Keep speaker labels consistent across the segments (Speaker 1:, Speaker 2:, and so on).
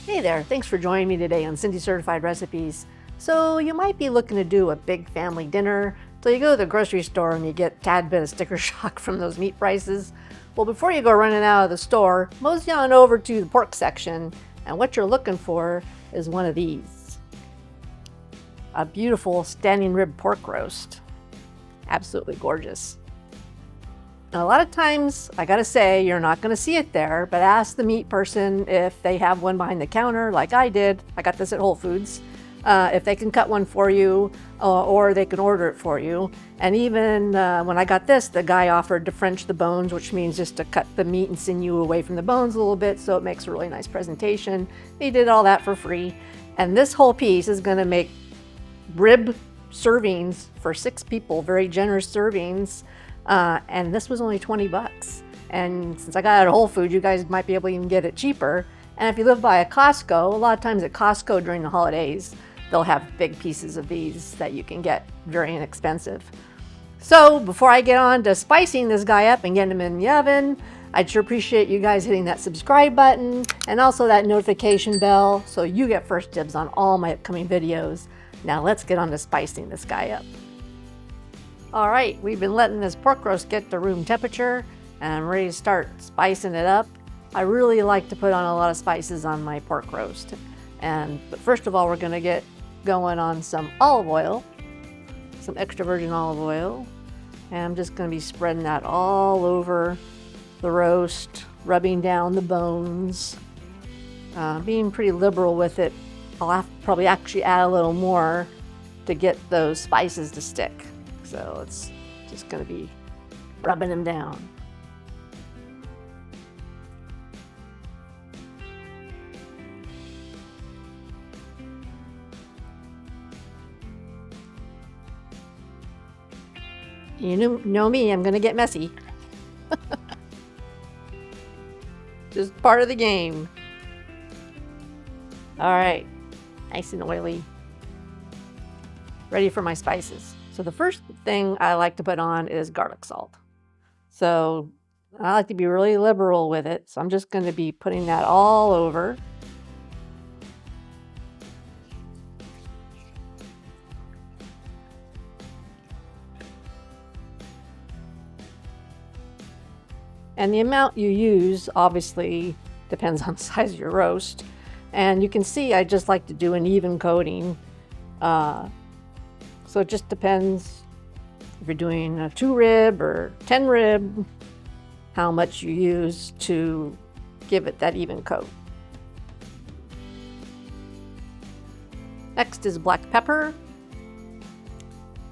Speaker 1: Hey there, thanks for joining me today on Cindy Certified Recipes. So you might be looking to do a big family dinner, so you go to the grocery store and you get a tad bit of sticker shock from those meat prices. Well, before you go running out of the store, mosey on over to the pork section, and what you're looking for is one of these. A beautiful standing rib pork roast. Absolutely gorgeous. And a lot of times, I gotta say, you're not gonna see it there, but ask the meat person if they have one behind the counter, like I did. I got this at Whole Foods. If they can cut one for you, or they can order it for you. And even when I got this, the guy offered to French the bones, which means just to cut the meat and sinew away from the bones a little bit, so it makes a really nice presentation. He did all that for free. And this whole piece is gonna make rib servings for 6 people, very generous servings. And this was only 20 bucks. And since I got it at Whole Foods, you guys might be able to even get it cheaper. And if you live by a Costco, a lot of times at Costco during the holidays, they'll have big pieces of these that you can get very inexpensive. So before I get on to spicing this guy up and getting him in the oven, I'd sure appreciate you guys hitting that subscribe button and also that notification bell so you get first dibs on all my upcoming videos. Now let's get on to spicing this guy up. All right, we've been letting this pork roast get to room temperature and I'm ready to start spicing it up. I really like to put on a lot of spices on my pork roast. But first of all, we're gonna get going on some olive oil, some extra virgin olive oil. And I'm just gonna be spreading that all over the roast, rubbing down the bones, being pretty liberal with it. I'll have to probably actually add a little more to get those spices to stick. So it's just gonna be rubbing them down. You know me, I'm gonna get messy. Just part of the game. All right, nice and oily. Ready for my spices. So the first thing I like to put on is garlic salt. So I like to be really liberal with it. So I'm just gonna be putting that all over. And the amount you use obviously depends on the size of your roast. And you can see I just like to do an even coating. So it just depends if you're doing a 2 rib or 10 rib, how much you use to give it that even coat. Next is black pepper.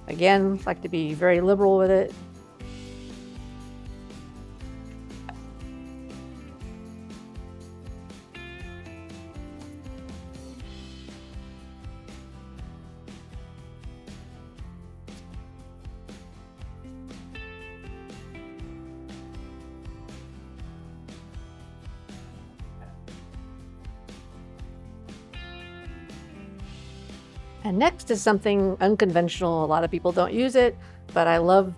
Speaker 1: Again, like to be very liberal with it. And next is something unconventional. A lot of people don't use it, but I love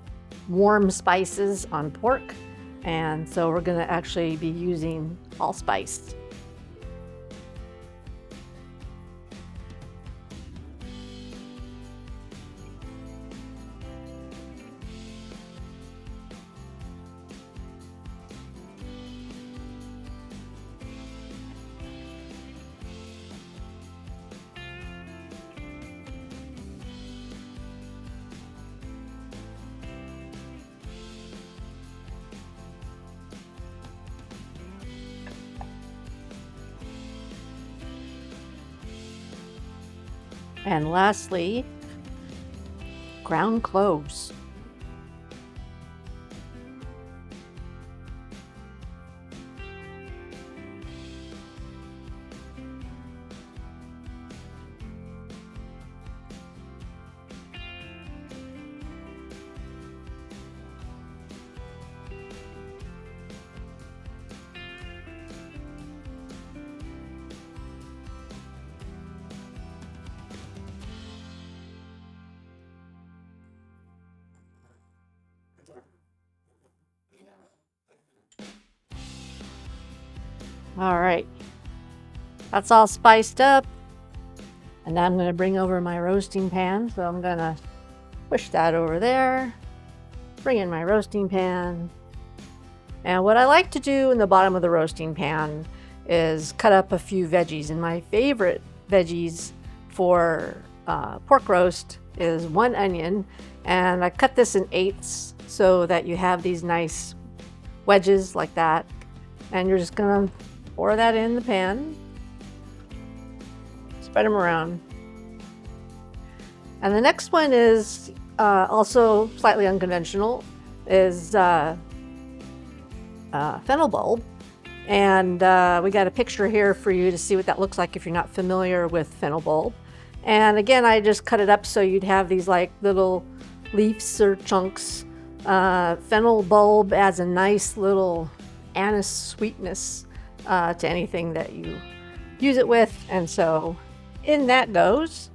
Speaker 1: warm spices on pork. And so we're gonna actually be using allspice. And lastly, ground cloves. All right. That's all spiced up. And now I'm going to bring over my roasting pan. So I'm going to push that over there, bring in my roasting pan. And what I like to do in the bottom of the roasting pan is cut up a few veggies. And my favorite veggies for pork roast is 1 onion. And I cut this in 8ths so that you have these nice wedges like that. And you're just gonna pour that in the pan. Spread them around. And the next one is also slightly unconventional, is fennel bulb. And we got a picture here for you to see what that looks like if you're not familiar with fennel bulb. And again, I just cut it up so you'd have these like little leaves or chunks. Fennel bulb adds a nice little anise sweetness to anything that you use it with. And so in that goes.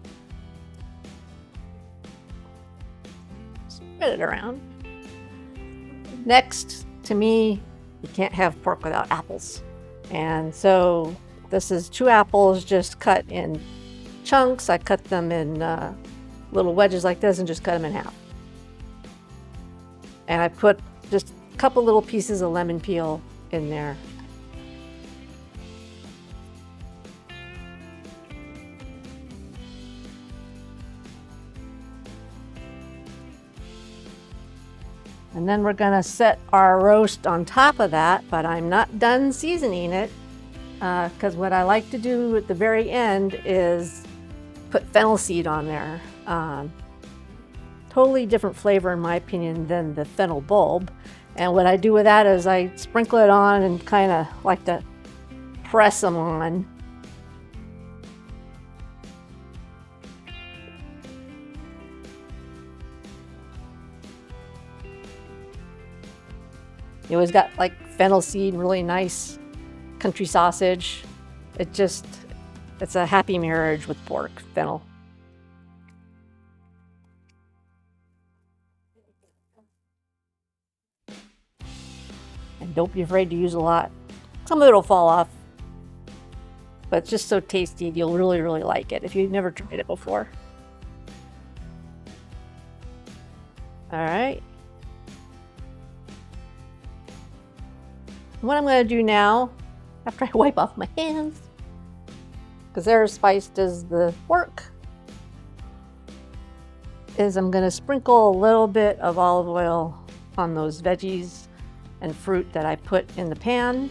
Speaker 1: Spread it around. Next, to me, you can't have pork without apples. And so this is 2 apples just cut in chunks. I cut them in little wedges like this and just cut them in half. And I put just a couple little pieces of lemon peel in there. And then we're gonna set our roast on top of that, but I'm not done seasoning it because what I like to do at the very end is put fennel seed on there. Totally different flavor in my opinion than the fennel bulb. And what I do with that is I sprinkle it on and kind of like to press them on. You always got like fennel seed, really nice country sausage. It's a happy marriage with pork, fennel. And don't be afraid to use a lot. Some of it will fall off, but it's just so tasty. You'll really, really like it if you've never tried it before. All right. What I'm going to do now, after I wipe off my hands, because they're as spiced as the pork, is I'm going to sprinkle a little bit of olive oil on those veggies and fruit that I put in the pan.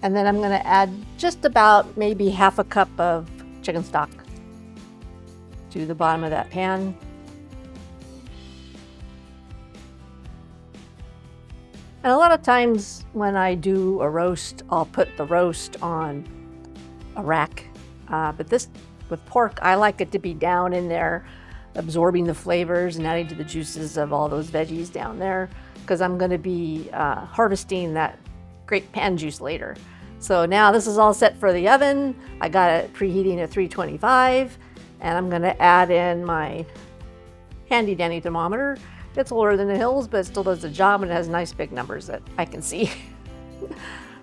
Speaker 1: And then I'm going to add just about maybe half a cup of chicken stock to the bottom of that pan. And a lot of times when I do a roast, I'll put the roast on a rack. But this, with pork, I like it to be down in there, absorbing the flavors and adding to the juices of all those veggies down there, because I'm going to be harvesting that great pan juice later. So now this is all set for the oven. I got it preheating at 325. And I'm going to add in my handy dandy thermometer. It's older than the hills, but it still does the job and it has nice big numbers that I can see.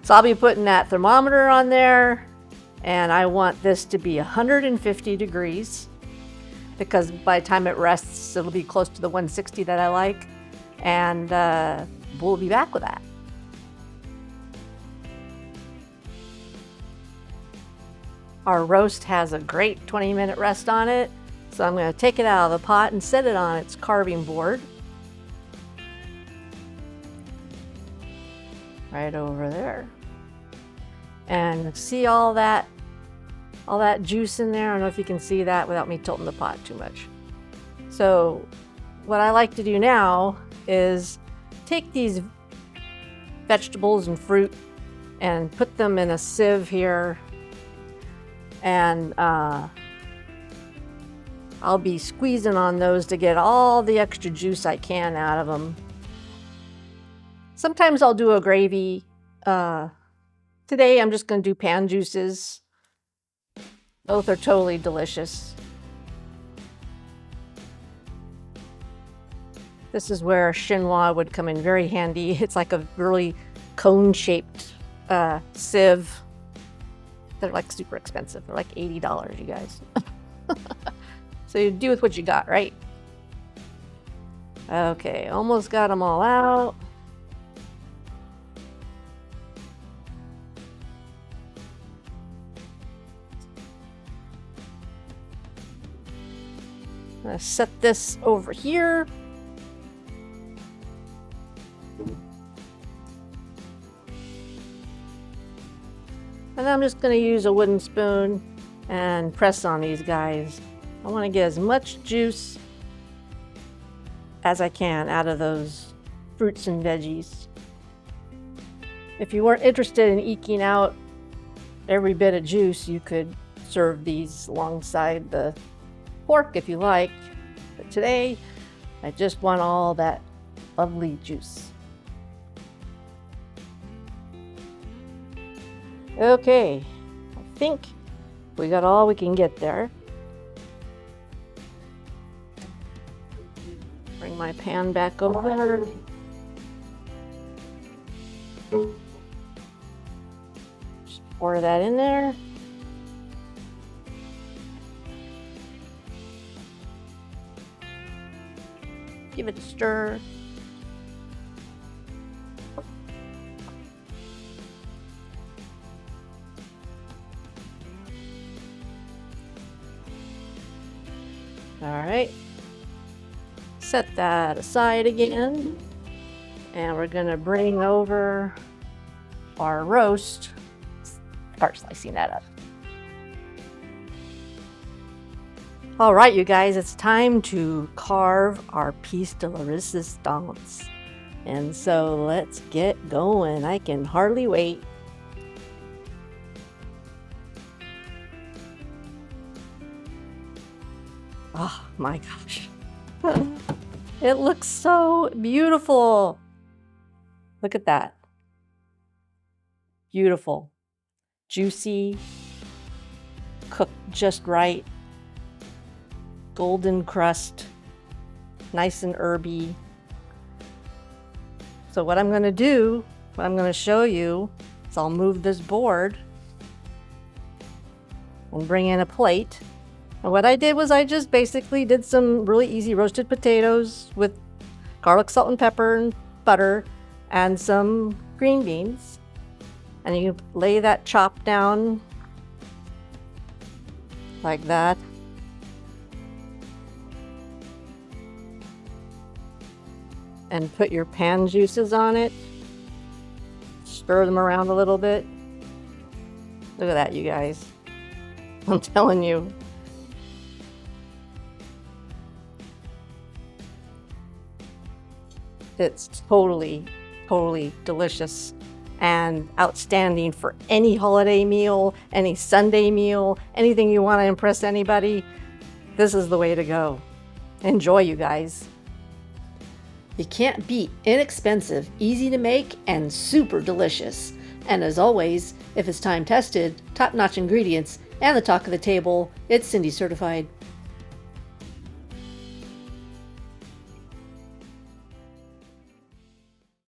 Speaker 1: So I'll be putting that thermometer on there, and I want this to be 150 degrees because by the time it rests, it'll be close to the 160 that I like. And we'll be back with that. Our roast has a great 20-minute rest on it, so I'm going to take it out of the pot and set it on its carving board. Right over there. And see all that juice in there? I don't know if you can see that without me tilting the pot too much. So what I like to do now is take these vegetables and fruit and put them in a sieve here. And I'll be squeezing on those to get all the extra juice I can out of them. Sometimes I'll do a gravy. Today I'm just going to do pan juices. Both are totally delicious. This is where chinois would come in very handy. It's like a really cone-shaped sieve. They're like super expensive. They're like $80, you guys. So you do with what you got, right? Okay, almost got them all out. I'm gonna set this over here. And I'm just going to use a wooden spoon and press on these guys. I want to get as much juice as I can out of those fruits and veggies. If you weren't interested in eking out every bit of juice, you could serve these alongside the pork if you like. But today, I just want all that lovely juice. Okay, I think we got all we can get there. Bring my pan back over. Just pour that in there. Give it a stir. All right, set that aside again, and we're gonna bring over our roast, start slicing that up. All right, you guys, it's time to carve our piece de la resistance. And so let's get going. I can hardly wait. Oh my gosh. It looks so beautiful. Look at that. Beautiful. Juicy. Cooked just right. Golden crust. Nice and herby. So what I'm going to do, what I'm going to show you, is I'll move this board and bring in a plate. And what I did was I just basically did some really easy roasted potatoes with garlic, salt, and pepper and butter and some green beans. And you lay that chop down like that. And put your pan juices on it. Stir them around a little bit. Look at that, you guys. I'm telling you. It's totally, totally delicious and outstanding for any holiday meal, any Sunday meal, anything you want to impress anybody. This is the way to go. Enjoy, you guys. You can't beat inexpensive, easy to make, and super delicious. And as always, if it's time tested, top-notch ingredients, and the talk of the table, it's Cindy certified.